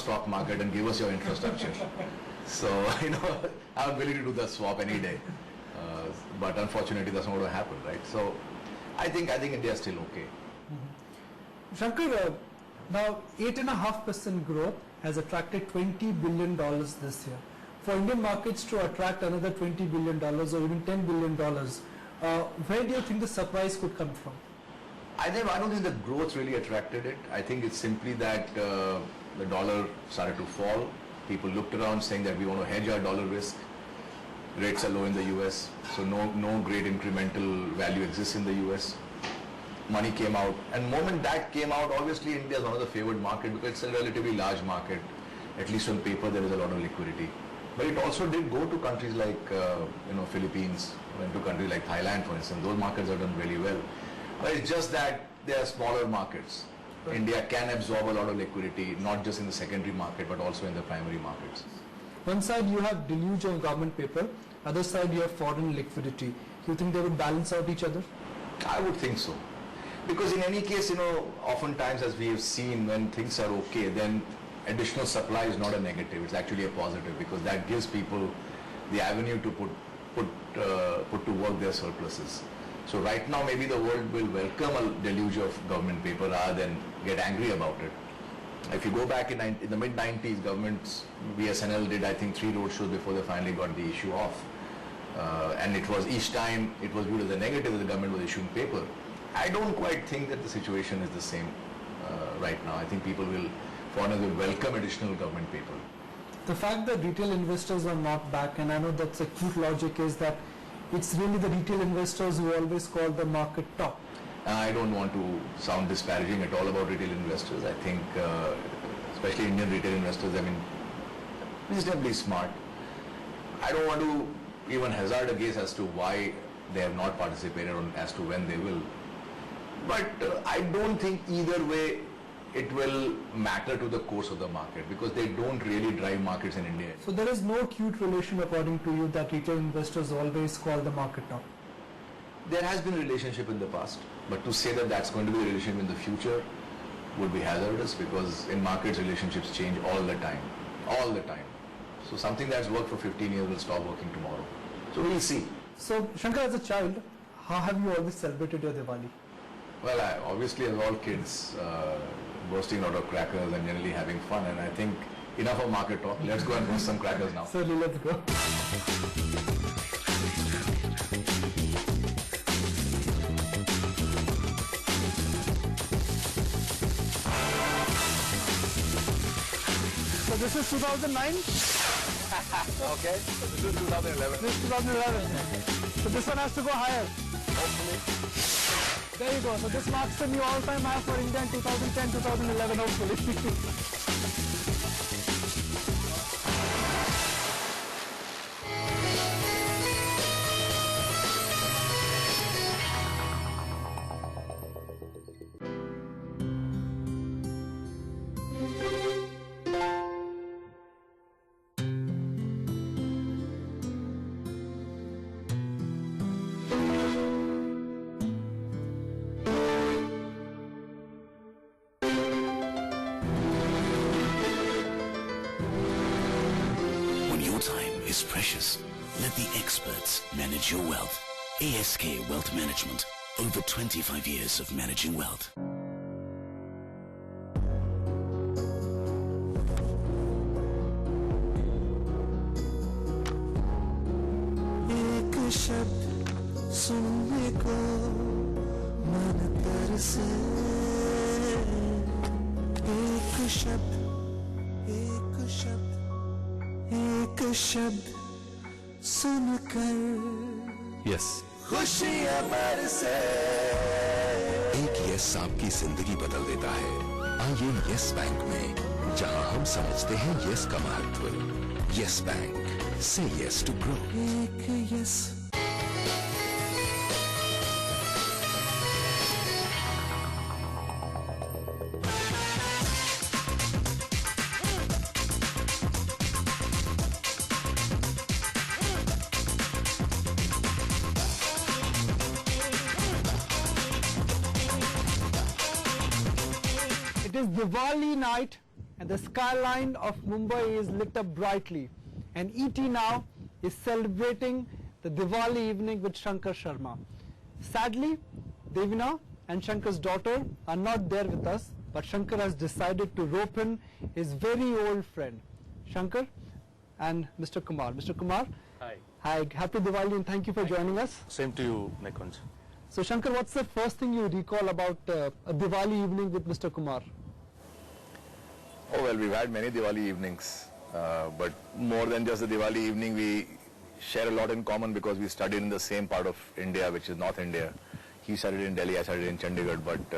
stock market and give us your infrastructure. So, I'm willing to do the swap any day. But unfortunately, that's not going to happen, right? So, I think India is still okay. Shankar, now 8.5% growth has attracted $20 billion this year. For Indian markets to attract another $20 billion or even $10 billion, where do you think the surprise could come from? I don't think the growth really attracted it. I think it's simply that the dollar started to fall. People looked around saying that we want to hedge our dollar risk. Rates are low in the US, so no great incremental value exists in the US. Money came out, and the moment that came out, obviously India is one of the favored markets because it's a relatively large market. At least on paper, there is a lot of liquidity. But it also did go to countries like Philippines, went to countries like Thailand, for instance. Those markets have done really well. But it's just that they are smaller markets. Right. India can absorb a lot of liquidity, not just in the secondary market, but also in the primary markets. One side you have deluge of government paper, other side you have foreign liquidity. You think they would balance out each other? I would think so. Because in any case, oftentimes as we have seen, when things are okay, then additional supply is not a negative, it's actually a positive, because that gives people the avenue to put to work their surpluses. So right now maybe the world will welcome a deluge of government paper rather than get angry about it. If you go back in the mid-90s, governments, BSNL did I think 3 roadshows before they finally got the issue off. And it was each time it was viewed as a negative that the government was issuing paper. I don't quite think that the situation is the same right now. I think foreigners will welcome additional government paper. The fact that retail investors are not back, and I know that's a cute logic, is that it's really the retail investors who always call the market top. I don't want to sound disparaging at all about retail investors. I think, especially Indian retail investors, reasonably smart. I don't want to even hazard a guess as to why they have not participated or as to when they will. But I don't think either way it will matter to the course of the market, because they don't really drive markets in India. So there is no cute relation according to you that retail investors always call the market top? There has been a relationship in the past, but to say that that's going to be a relationship in the future would be hazardous, because in markets relationships change all the time. So something that's worked for 15 years will stop working tomorrow. So we'll see. So Shankar, as a child, how have you always celebrated your Diwali? Well, obviously as all kids, bursting out of crackers and generally having fun, and I think enough of market talk. Let's go and burst some crackers now. Certainly, let's go. So this is 2009? Okay, so this is 2011. This is 2011. So this one has to go higher. Hopefully. There you go. So this marks the new all-time high for India in 2010-2011, hopefully. is precious. Let the experts manage your wealth. ASK Wealth Management. Over 25 years of managing wealth. एक शब्द सुनने को मन तरसे, एक शब्द सुनकर yes खुशियां बरसे। एक यस आपकी जिंदगी बदल देता है। आइए यस बैंक में, जहां हम समझते हैं यस का महत्व। यस बैंक, से यस टू ग्रो। एक yes It is Diwali night and the skyline of Mumbai is lit up brightly. And ET now is celebrating the Diwali evening with Shankar Sharma. Sadly, Devina and Shankar's daughter are not there with us, but Shankar has decided to rope in his very old friend, Shankar and Mr. Kumar. Mr. Kumar, Hi. hi, happy Diwali and thank you for joining us. Same to you, Nikunj. So Shankar, what's the first thing you recall about a Diwali evening with Mr. Kumar? Oh well, we've had many Diwali evenings, but more than just the Diwali evening, we share a lot in common because we studied in the same part of India, which is North India. He studied in Delhi, I studied in Chandigarh, but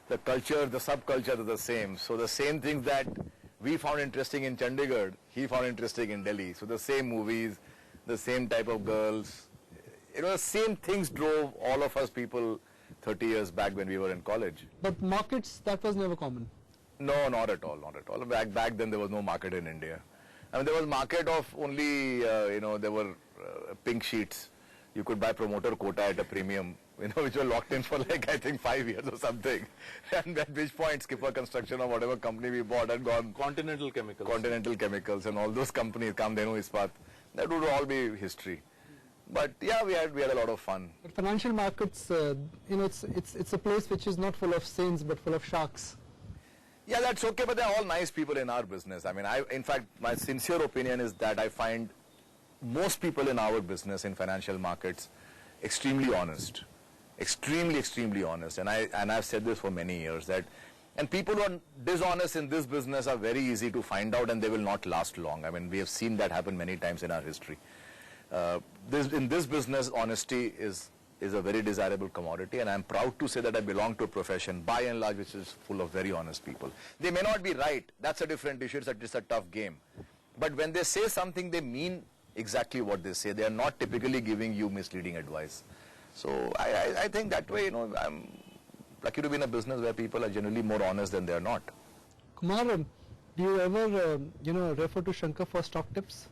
the culture, the subculture is the same. So the same things that we found interesting in Chandigarh, he found interesting in Delhi. So the same movies, the same type of girls, the same things drove all of us people 30 years back when we were in college. But markets, that was never common. No, not at all, not at all. Back then there was no market in India. I mean, there was market of only, there were pink sheets. You could buy promoter quota at a premium, which were locked in for like, I think 5 years or something. And at which point Skipper Construction or whatever company we bought had gone. Continental Chemicals. Continental Chemicals and all those companies, Kamdhenu Ispat, that would all be history. But yeah, we had a lot of fun. But financial markets, it's a place which is not full of saints but full of sharks. Yeah, that's okay, but they're all nice people in our business. I mean, in fact, my sincere opinion is that I find most people in our business, in financial markets, extremely honest. Extremely honest. And I've said this for many years, and people who are dishonest in this business are very easy to find out and they will not last long. I mean, we have seen that happen many times in our history. In this business, honesty is a very desirable commodity, and I'm proud to say that I belong to a profession, by and large, which is full of very honest people. They may not be right. That's a different issue. It's a tough game. But when they say something, they mean exactly what they say. They are not typically giving you misleading advice. So I think that way, I'm lucky to be in a business where people are generally more honest than they are not. Kumar, do you ever, refer to Shankar for stock tips?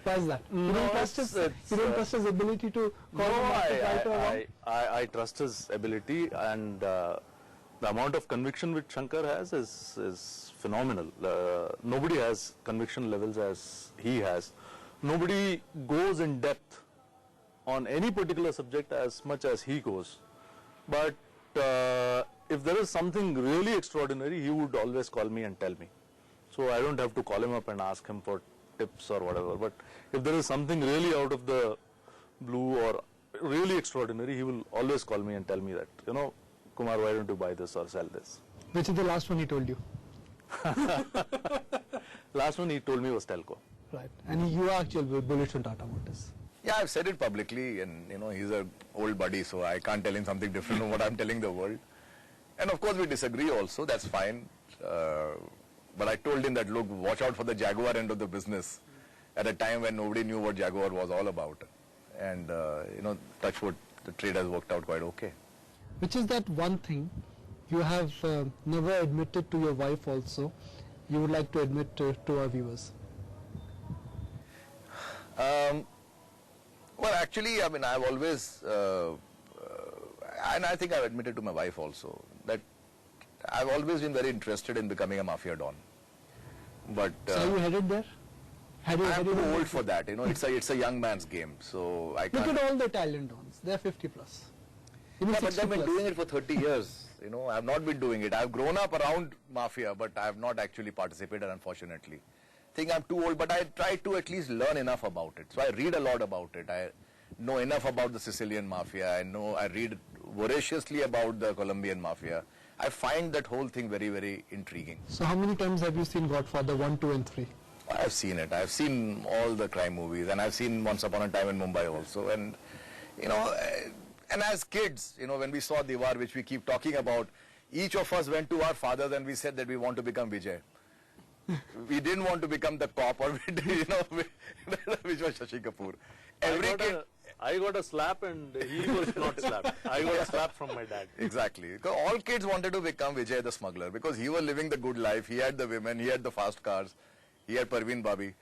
Why is that? You don't trust his ability to call the market right or wrong? I trust his ability, and the amount of conviction which Shankar has is phenomenal. Nobody has conviction levels as he has. Nobody goes in depth on any particular subject as much as he goes. But if there is something really extraordinary, he would always call me and tell me. So I don't have to call him up and ask him for tips or whatever. But if there is something really out of the blue or really extraordinary, he will always call me and tell me that, Kumar, why don't you buy this or sell this? Which is the last one he told you? Last one he told me was Telco. Right. And you are actually bullish on Tata Motors. Yeah, I've said it publicly, and he's an old buddy, so I can't tell him something different from what I'm telling the world. And of course we disagree also, that's fine. But I told him that, look, watch out for the Jaguar end of the business at a time when nobody knew what Jaguar was all about. And, touch wood, the trade has worked out quite okay. Which is that one thing you have never admitted to your wife also, you would like to admit to our viewers? Well, actually, I mean, I've always, and I think I've admitted to my wife also, that I've always been very interested in becoming a mafia don. But so are you headed there? I'm too old for that. It's a young man's game. So I can't. Look at all the Italian dons. They're 50 plus. Even Yeah, but 60 they've been plus. doing it for 30 years. I've not been doing it. I've grown up around mafia, but I have not actually participated, unfortunately. I think I'm too old, but I try to at least learn enough about it. So I read a lot about it. I know enough about the Sicilian mafia. I read voraciously about the Colombian mafia. I find that whole thing very, very intriguing. So how many times have you seen Godfather 1, 2 and 3? I've seen it. I've seen all the crime movies, and I've seen Once Upon a Time in Mumbai also. And, and as kids, when we saw Diwali, which we keep talking about, each of us went to our fathers and we said that we want to become Vijay. We didn't want to become the cop, or which was Shashi Kapoor. I got a slap and he was not slapped. I got a slap from my dad. Exactly. Because all kids wanted to become Vijay the smuggler, because he was living the good life. He had the women, he had the fast cars, he had Parveen Babi.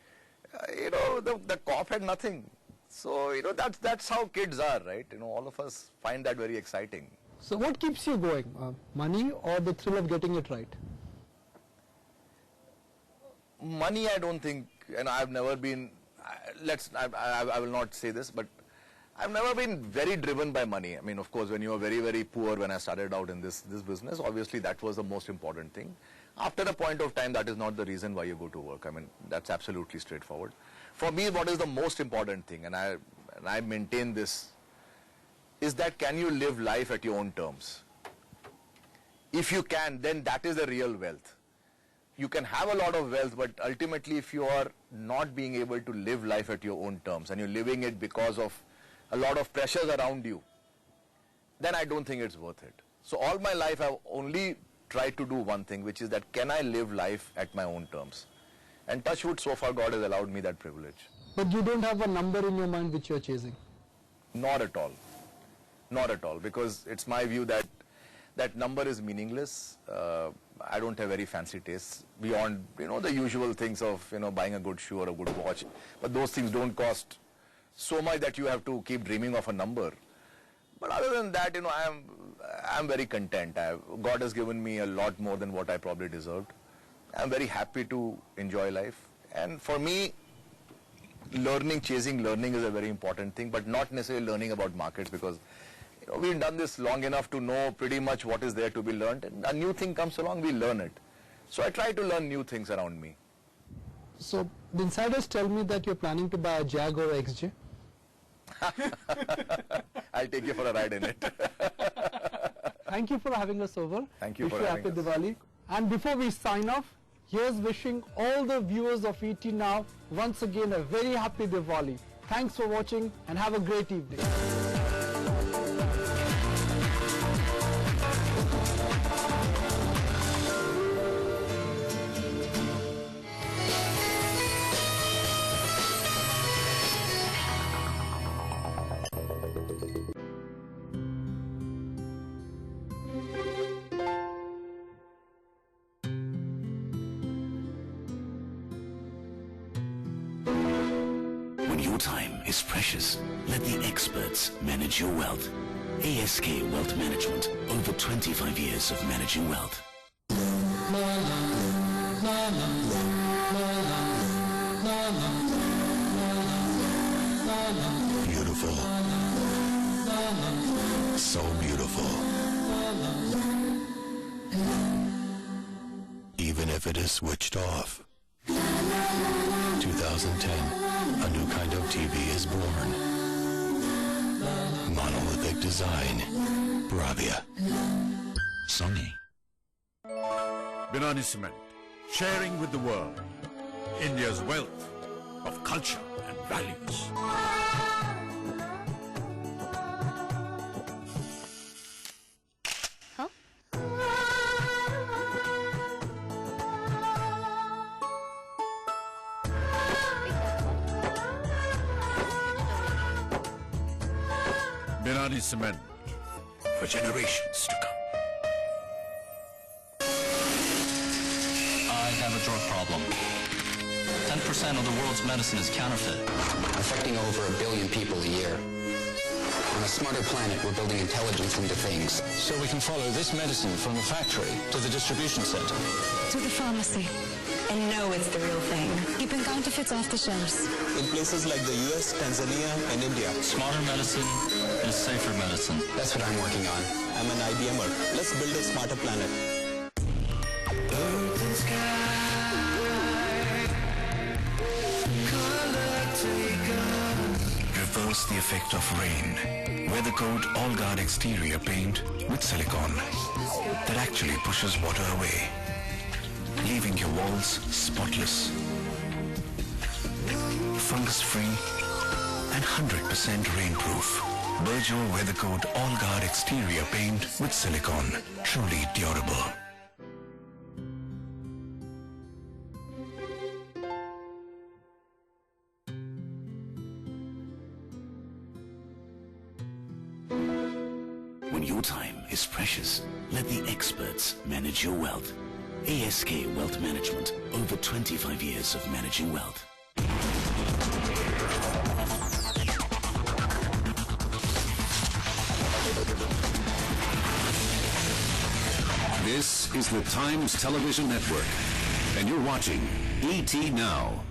The cop had nothing. So, that's how kids are, right? All of us find that very exciting. So what keeps you going? Money or the thrill of getting it right? Money, I don't think, and I've never been, I will not say this, but I've never been very driven by money. I mean, of course, when you were very, very poor when I started out in this business, obviously that was the most important thing. After a point of time, that is not the reason why you go to work. I mean, that's absolutely straightforward. For me, what is the most important thing, and I maintain this, is that can you live life at your own terms? If you can, then that is the real wealth. You can have a lot of wealth, but ultimately if you are not being able to live life at your own terms and you're living it because of a lot of pressures around you, then I don't think it's worth it. So all my life I've only tried to do one thing, which is that can I live life at my own terms? And touch wood, so far God has allowed me that privilege. But you don't have a number in your mind which you're chasing? Not at all. Not at all, because it's my view that that number is meaningless. I don't have very fancy tastes beyond, the usual things of, buying a good shoe or a good watch. But those things don't cost so much that you have to keep dreaming of a number. But other than that, I'm very content. God has given me a lot more than what I probably deserved. I'm very happy to enjoy life. And for me, chasing learning is a very important thing, but not necessarily learning about markets, because we've done this long enough to know pretty much what is there to be learned, and a new thing comes along, we learn it. So I try to learn new things around me. So the insiders tell me that you're planning to buy a Jag or XJ? I'll take you for a ride in it. Thank you for having us over. Thank you for Wish you having happy us. Diwali. And before we sign off, here's wishing all the viewers of ET Now once again a very happy Diwali. Thanks for watching and have a great evening. When your time is precious, let the experts manage your wealth. ASK Wealth Management, over 25 years of managing wealth. Beautiful. So beautiful. Even if it is switched off. 2010, a new kind of TV is born. Monolithic design. Bravia. Sony. Binani Cement, sharing with the world India's wealth of culture and values. Binani Cement, for generations to come. I have a drug problem. 10% of the world's medicine is counterfeit. Affecting over 1 billion people a year. On a smarter planet, we're building intelligence into things. So we can follow this medicine from the factory to the distribution center. To the pharmacy. And know it's the real thing. Keeping counterfeits off the shelves. In places like the US, Tanzania, and India. Smarter medicine is safer medicine. That's what I'm working on. I'm an IBMer. Let's build a smarter planet. Reverse the effect of rain. Weather Code All Guard Exterior Paint with silicone that actually pushes water away, leaving your walls spotless, fungus-free, and 100% rainproof. Berger Weather Code All Guard Exterior Paint with silicone. Truly durable. When your time is precious, let the experts manage your wealth. ASK Wealth Management, over 25 years of managing wealth. is the Times Television Network, and you're watching ET Now.